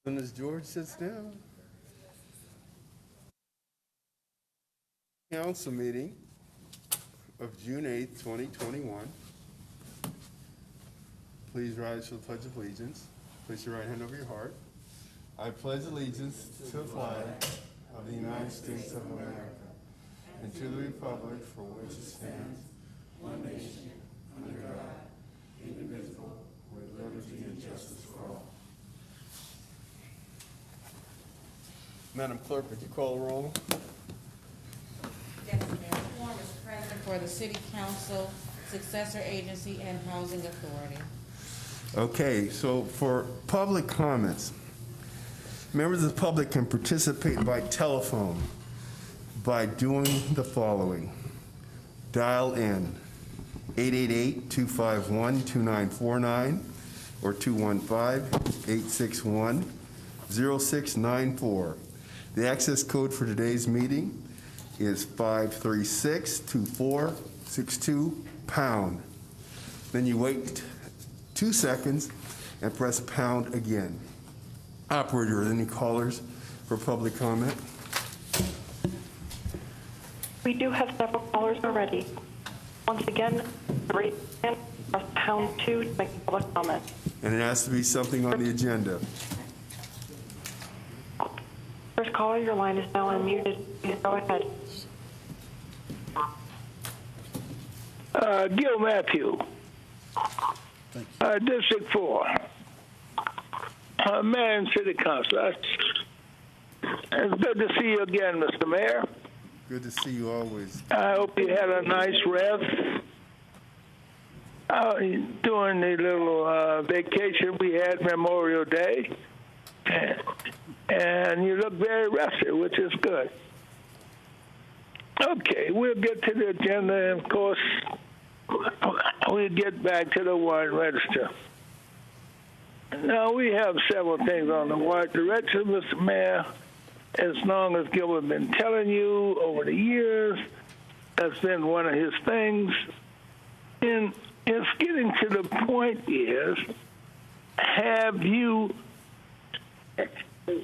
And as George sits down, council meeting of June 8th, 2021. Please rise for the Pledge of Allegiance. Place your right hand over your heart. I pledge allegiance to the flag of the United States of America and to the republic for which it stands, one nation, under God, indivisible, with liberty and justice for all. Madam Clerk, would you call the roll? Yes, Mayor. Quorum is present for the City Council, Successor Agency, and Housing Authority. Okay, so for public comments, members of the public can participate by telephone by doing the following. Dial in 888-251-2949 or 215-861-0694. The access code for today's meeting is 536-2462#. Then you wait 2 seconds and press pound again. Operator, are there any callers for public comment? We do have several callers already. Once again, raise your hand, press pound 2 to make a public comment. And it has to be something on the agenda. First caller, your line is now unmuted. Please go ahead. Gil Matthew, District 4, Mayor and City Council. It's good to see you again, Mr. Mayor. Good to see you always. I hope you had a nice rest during the little vacation we had Memorial Day. And you look very rested, which is good. Okay, we'll get to the agenda, and of course, we'll get back to the warrant register. Now, we have several things on the warrant register, Mr. Mayor. As long as Gil has been telling you over the years, that's been one of his things. And it's getting to the point is, have you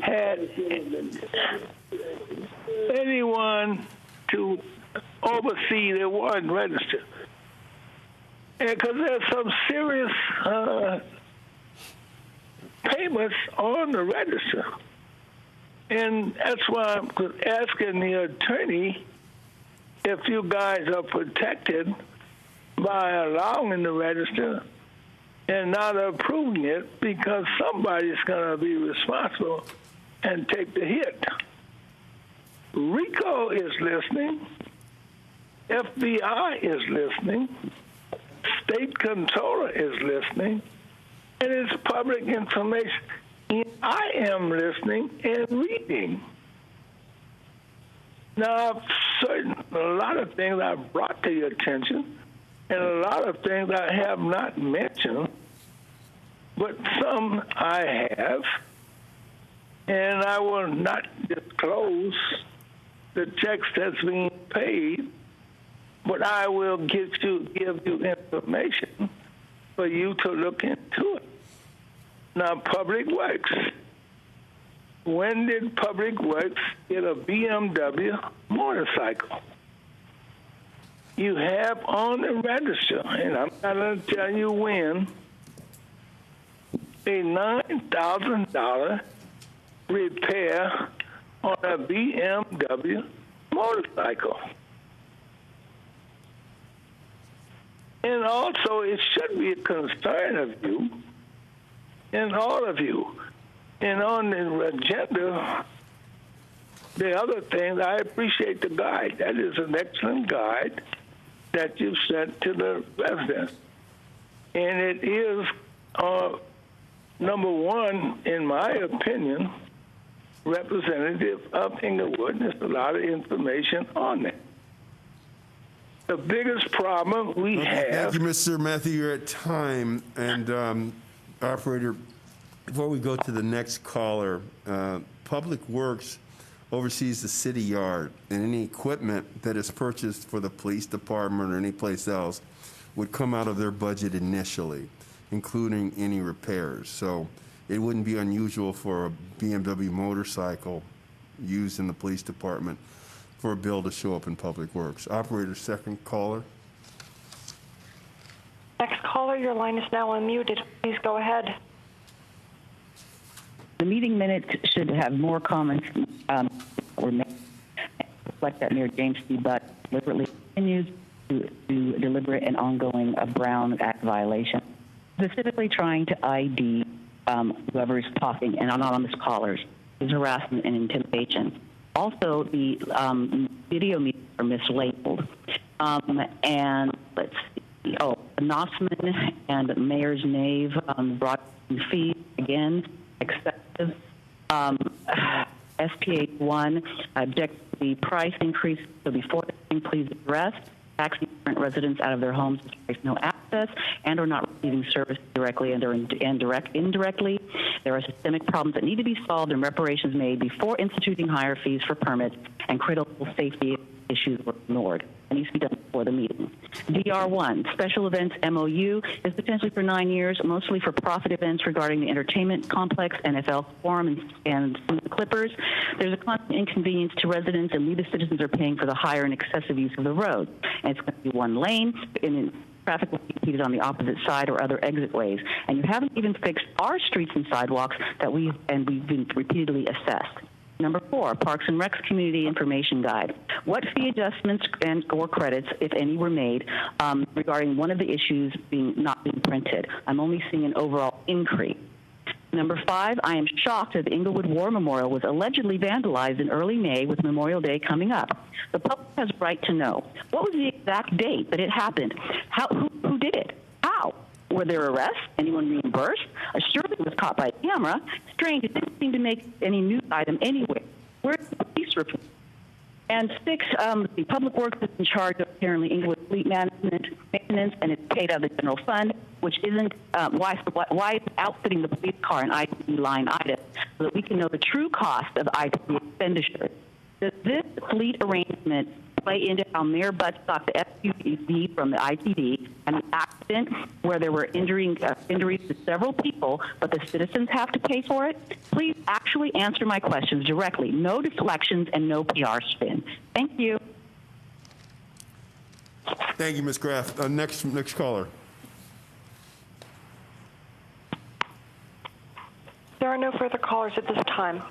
had anyone to oversee the warrant register? Because there's some serious payments on the register. And that's why I'm asking the attorney if you guys are protected by allowing the register and not approving it, because somebody's going to be responsible and take the hit. RICO is listening. FBI is listening. State Controller is listening. And it's public information. I am listening and reading. Now, a lot of things I've brought to your attention, and a lot of things I have not mentioned, but some I have, and I will not disclose the checks that's being paid, but I will give you information for you to look into it. Now, Public Works. When did Public Works get a BMW motorcycle? You have on the register, and I'm not going to tell you when, a $9,000 repair on a BMW motorcycle. And also, it should be a concern of you and all of you. And on the agenda, the other things, I appreciate the guide. That is an excellent guide that you sent to the residents. And it is, number one, in my opinion, representative of Inglewood. There's a lot of information on it. The biggest problem we have... Thank you, Mr. Matthew. You're at time. And operator, before we go to the next caller, Public Works oversees the city yard, and any equipment that is purchased for the police department or any place else would come out of their budget initially, including any repairs. So it wouldn't be unusual for a BMW motorcycle used in the police department for a bill to show up in Public Works. Operator, second caller. Next caller, your line is now unmuted. Please go ahead. The meeting minutes should have more comments were made. Reflect that Mayor James C. Butt deliberately continues to deliberate and ongoing a Brown Act violation, specifically trying to ID whoever is talking and anonymous callers, is harassment and intimidation. Also, the video meetings are mislabeled. And let's see, Nossman and Mayor's Nave broadcasting fees, again, excessive. SPH 1, object to the price increase. So before the meeting, please address taxing current residents out of their homes with no access and or not receiving service directly and or indirectly. There are systemic problems that need to be solved and reparations made before instituting higher fees for permits, and critical safety issues were ignored. It needs to be done before the meeting. DR1, special events MOU is potentially for 9 years, mostly for profit events regarding the entertainment complex, NFL Forum, and the Clippers. There's a constant inconvenience to residents, and we, the citizens, are paying for the higher and excessive use of the road. And it's going to be one lane, and traffic will be impeded on the opposite side or other exit ways. And you haven't even fixed our streets and sidewalks that we've been repeatedly assessed. Number 4, Parks and Recs Community Information Guide. What fee adjustments and or credits, if any, were made regarding one of the issues not being printed? I'm only seeing an overall increase. Number 5, I am shocked that the Inglewood War Memorial was allegedly vandalized in early May with Memorial Day coming up. The public has a right to know. What was the exact date that it happened? Who did it? How? Were there arrests? Anyone reimbursed? Surely it was caught by camera. Strange, it didn't seem to make any news item anywhere. Where's the police report? And 6, the Public Works is in charge of apparently Inglewood fleet maintenance, and it's paid out of the general fund, which isn't why is outfitting the police car an ITD line item so that we can know the true cost of ITD expenditures. Does this fleet arrangement play into how Mayor Butts got the SUV from the ITD and the accident where there were injuries to several people, but the citizens have to pay for it? Please actually answer my questions directly. No deflections and no PR spin. Thank you. Thank you, Ms. Graff. Next caller. There are no further callers at this time.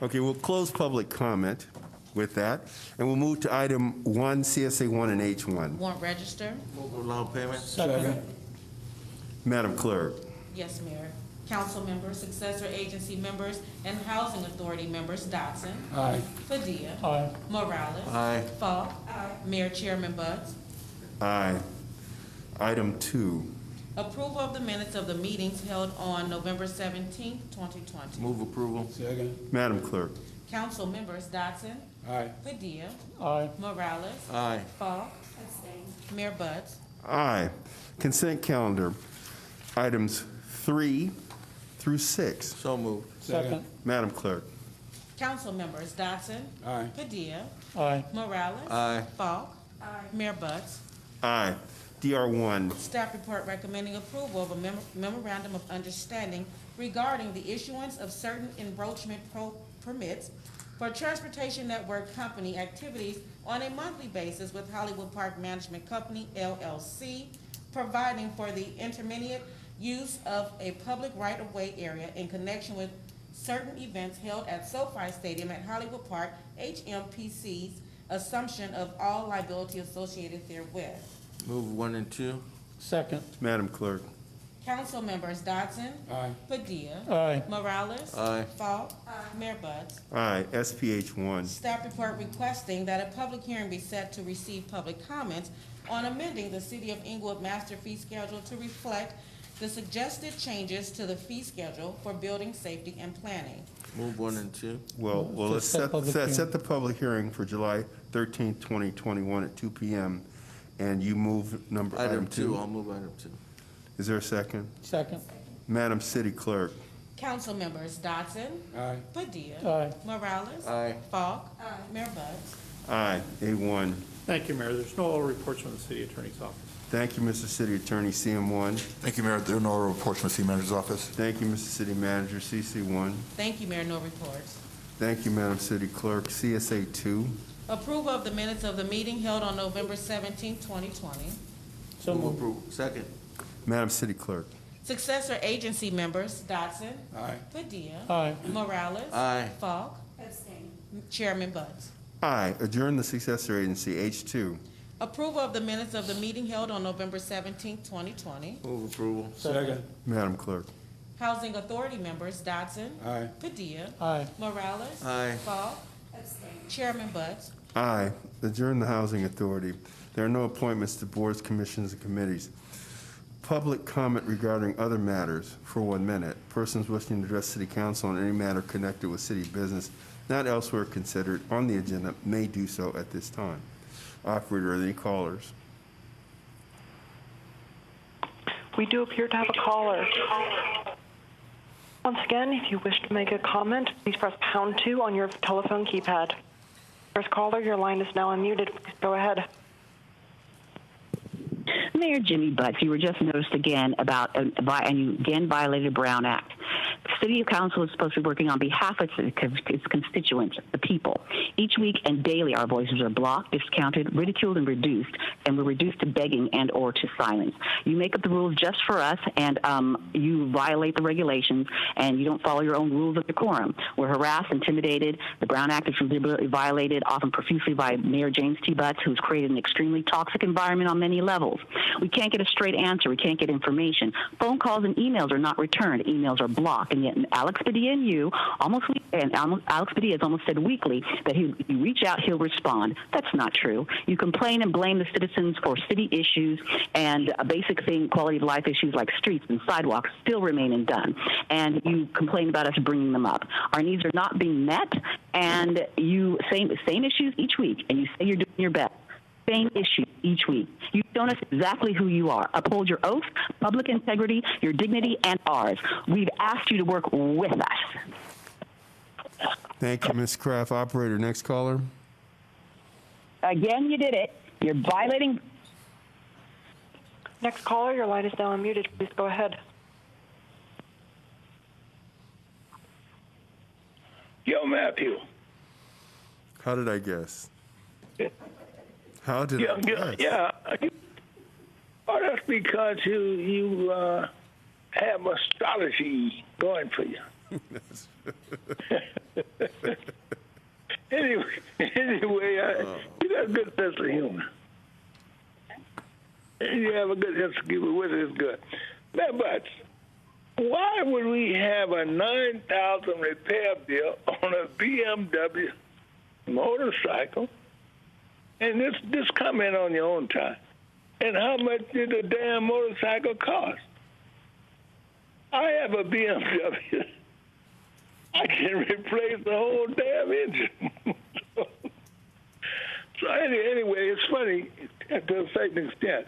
Okay, we'll close public comment with that, and we'll move to item 1, CSA 1 and H1. Warrant register? Allow payment. Second. Madam Clerk. Yes, Mayor. Council members, successor agency members, and housing authority members: Dotson. Aye. Padilla. Aye. Morales. Aye. Falk. Mayor Chairman Butts. Aye. Item 2. Approval of the minutes of the meetings held on November 17th, 2020. Move approval. Second. Madam Clerk. Council members: Dotson. Aye. Padilla. Aye. Morales. Aye. Falk. Mayor Butts. Aye. Consent calendar. Items 3 through 6. So moved. Second. Madam Clerk. Council members: Dotson. Aye. Padilla. Aye. Morales. Aye. Falk. Mayor Butts. Aye. DR1. Staff report recommending approval of a memorandum of understanding regarding the issuance of certain encroachment permits for Transportation Network Company activities on a monthly basis with Hollywood Park Management Company, LLC, providing for the intermediate use of a public right-of-way area in connection with certain events held at SoFi Stadium at Hollywood Park, HMPC's assumption of all liability associated therewith. Move 1 and 2. Second. Madam Clerk. Council members: Dotson. Aye. Padilla. Aye. Morales. Aye. Falk. Mayor Butts. Aye. SPH 1. Staff report requesting that a public hearing be set to receive public comments on amending the City of Inglewood master fee schedule to reflect the suggested changes to the fee schedule for building safety and planning. Move 1 and 2. Well, let's set public hearing. set the public hearing for July 13th, 2021 at 2 p.m. And you move item 2. I'll move item 2. Is there a second? Second. Madam City Clerk. Council members: Dotson. Aye. Padilla. Aye. Morales. Aye. Falk. Mayor Butts. Aye. A1. Thank you, Mayor. There's no reports from the city attorney's office. Thank you, Mr. City Attorney, CM1. Thank you, Mayor. There are no reports from the City Manager's office. Thank you, Mr. City Manager, CC1. Thank you, Mayor. No reports. Thank you, Madam City Clerk, CSA2. Approval of the minutes of the meeting held on November 17, 2020. So move approval. Second. Madam City Clerk. Successor agency members, Dotson. Aye. Padilla. Aye. Morales. Aye. Falk. Chairman Buds. Aye. Adjourn the successor agency, H2. Approval of the minutes of the meeting held on November 17, 2020. Move approval. Second. Madam Clerk. Housing Authority members, Dotson. Aye. Padilla. Aye. Morales. Aye. Falk. Chairman Buds. Aye. Adjourn the Housing Authority. There are no appointments to boards, commissions, and committees. Public comment regarding other matters for 1 minute. Persons wishing to address City Council on any matter connected with city business not elsewhere considered on the agenda may do so at this time. Operator, are there any callers? We do appear to have a caller. Once again, if you wish to make a comment, please press #2 on your telephone keypad. First caller, your line is now unmuted. Please go ahead. Mayor Jimmy Butts, you were just noticed again about, and you again violated Brown Act. The City Council is supposed to be working on behalf of its constituents, the people. Each week and daily, our voices are blocked, discounted, ridiculed, and reduced, and we're reduced to begging and or to silence. You make up the rules just for us, and you violate the regulations, and you don't follow your own rules of decorum. We're harassed, intimidated. The Brown Act is deliberately violated, often profusely by Mayor James T. Butts, who's created an extremely toxic environment on many levels. We can't get a straight answer. We can't get information. Phone calls and emails are not returned. Emails are blocked. And yet Alex Padilla and you, Alex Padilla has almost said weekly that you reach out, he'll respond. That's not true. You complain and blame the citizens for city issues, and a basic thing, quality of life issues like streets and sidewalks still remain undone. And you complain about us bringing them up. Our needs are not being met, and you same issues each week, and you say you're doing your best. Same issue each week. You've shown us exactly who you are. Uphold your oath, public integrity, your dignity, and ours. We've asked you to work with us. Thank you, Ms. Kraft. Operator, next caller. Again, you did it. You're violating. Next caller, your line is now unmuted. Please go ahead. Yo, Matthew. How did I guess? How did I guess? Yeah. Oh, that's because you have astrology going for you. Anyway, you got a good sense of humor. And you have a good sense of humor with it. It's good. Now, but why would we have a $9,000 repair bill on a BMW motorcycle? And this come in on your own time. And how much did the damn motorcycle cost? I have a BMW. I can replace the whole damn engine. So anyway, it's funny to a certain extent.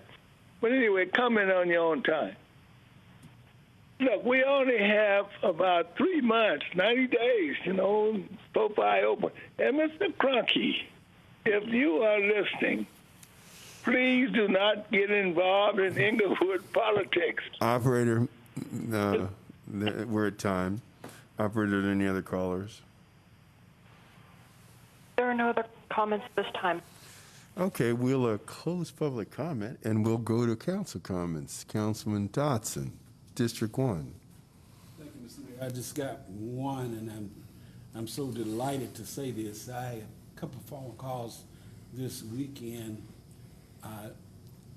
But anyway, comment on your own time. Look, we only have about 3 months, 90 days, profile open. And Mr. Crunky, if you are listening, please do not get involved in Inglewood politics. Operator, we're at time. Operator, are there any other callers? There are no other comments at this time. Okay, we'll close public comment, and we'll go to council comments. Councilman Dotson, District 1. Thank you, Mr. Mayor. I just got one, and I'm so delighted to say this. I had a couple of phone calls this weekend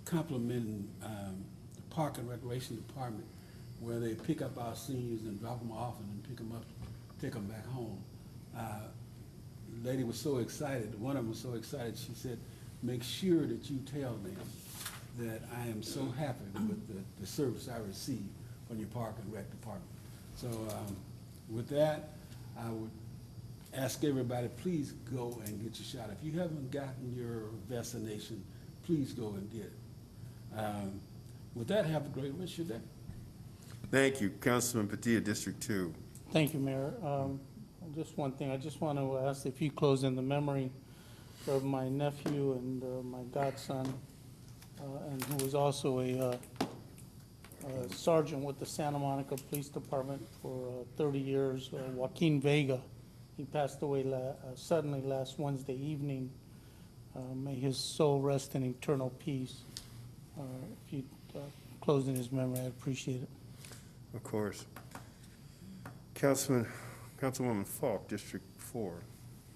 complimenting the Park and Recreation Department, where they pick up our seniors and drop them off and then pick them up, take them back home. The lady was so excited, one of them was so excited, she said, make sure that you tell them that I am so happy with the service I receive from your Park and Rec Department. So with that, I would ask everybody, please go and get your shot. If you haven't gotten your vaccination, please go and get it. With that, have a great rest of your day. Thank you. Councilman Padilla, District 2. Thank you, Mayor. Just one thing, I just want to ask if you close in the memory of my nephew and my godson, and who was also a sergeant with the Santa Monica Police Department for 30 years, Joaquin Vega. He passed away suddenly last Wednesday evening. May his soul rest in eternal peace. If you close in his memory, I'd appreciate it. Of course. Councilwoman Falk, District 4.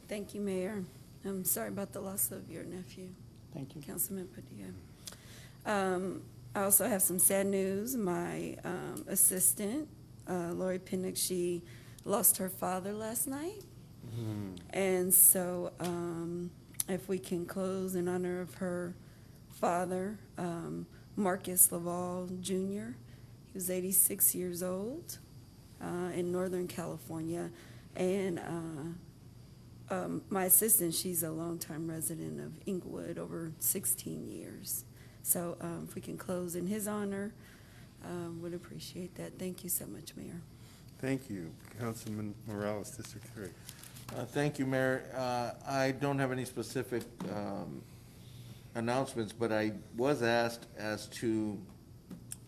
Thank you, Mayor. I'm sorry about the loss of your nephew, Thank you. Councilman Padilla. I also have some sad news. My assistant, Lori Pinnock, she lost her father last night. And so if we can close in honor of her father, Marcus Laval Jr. He was 86 years old in Northern California. And my assistant, she's a longtime resident of Inglewood, over 16 years. So if we can close in his honor, would appreciate that. Thank you so much, Mayor. Thank you. Councilman Morales, District 3. Thank you, Mayor. I don't have any specific announcements, but I was asked as to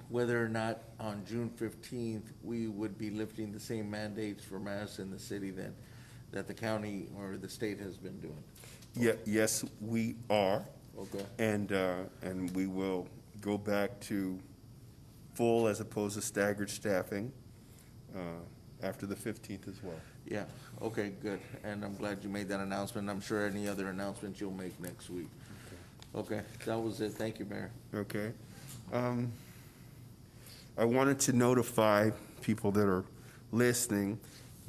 whether or not on June 15th, we would be lifting the same mandates for masks in the city that the county or the state has been doing. Yes, we are. Okay. And we will go back to full as opposed to staggered staffing after the 15th as well. Yeah, okay, good. And I'm glad you made that announcement. I'm sure any other announcements you'll make next week. Okay, that was it. Thank you, Mayor. Okay. I wanted to notify people that are listening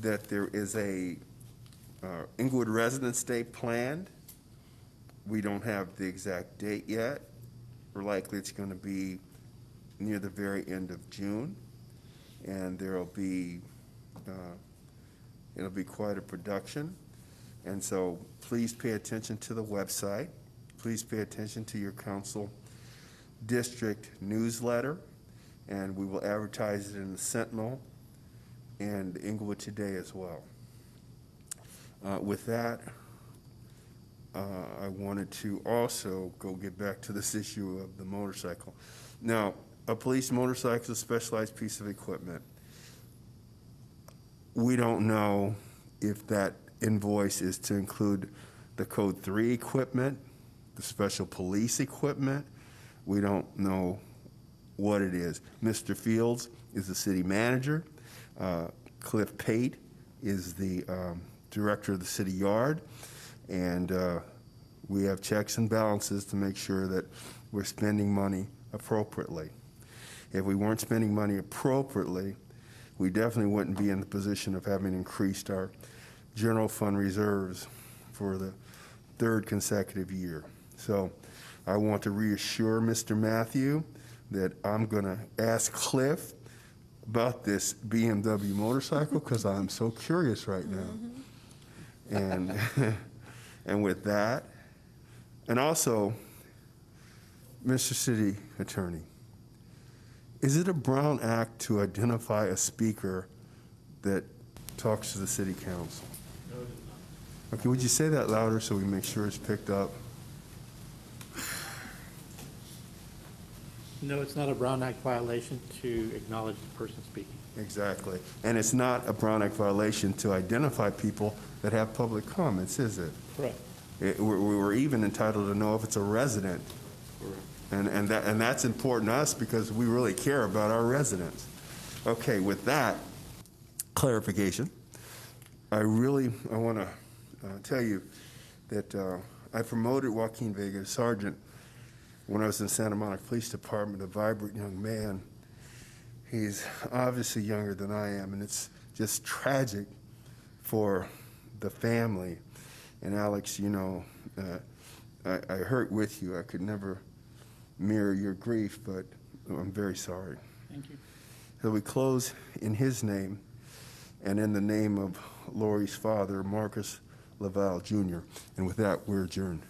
that there is a Inglewood Residence Day planned. We don't have the exact date yet. We're likely it's going to be near the very end of June, and there'll be it'll be quite a production. And so please pay attention to the website. Please pay attention to your council district newsletter, and we will advertise it in the Sentinel and Inglewood Today as well. With that, I wanted to also get back to this issue of the motorcycle. Now, a police motorcycle is a specialized piece of equipment. We don't know if that invoice is to include the Code 3 equipment, the special police equipment. We don't know what it is. Mr. Fields is the city manager. Cliff Pate is the director of the city yard. And we have checks and balances to make sure that we're spending money appropriately. If we weren't spending money appropriately, we definitely wouldn't be in the position of having increased our general fund reserves for the third consecutive year. So I want to reassure Mr. Matthew that I'm going to ask Cliff about this BMW motorcycle because I'm so curious right now. And and with that, and also, Mr. City Attorney, is it a Brown Act to identify a speaker that talks to the city council? No, it is not. Okay, would you say that louder so we make sure it's picked up? No, it's not a Brown Act violation to acknowledge the person speaking. Exactly. And it's not a Brown Act violation to identify people that have public comments, is it? Correct. We're even entitled to know if it's a resident. And that's important to us because we really care about our residents. Okay, with that clarification, I want to tell you that I promoted Joaquin Vega to sergeant when I was in Santa Monica Police Department, a vibrant young man. He's obviously younger than I am, and it's just tragic for the family. And Alex, you know, I hurt with you. I could never mirror your grief, but I'm very sorry. Thank you. So we close in his name and in the name of Lori's father, Marcus Laval Jr. And with that, we're adjourned.